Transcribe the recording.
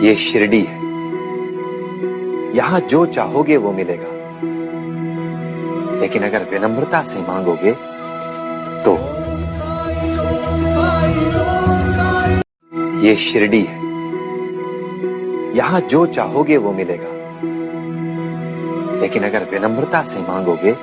ये शिरडी है, यहाँ जो चाहोगे वो मिलेगा, लेकिन अगर विनम्रता से मांगोगे तो। ये शिरडी है, यहाँ जो चाहोगे वो मिलेगा, लेकिन अगर विनम्रता से मांगोगे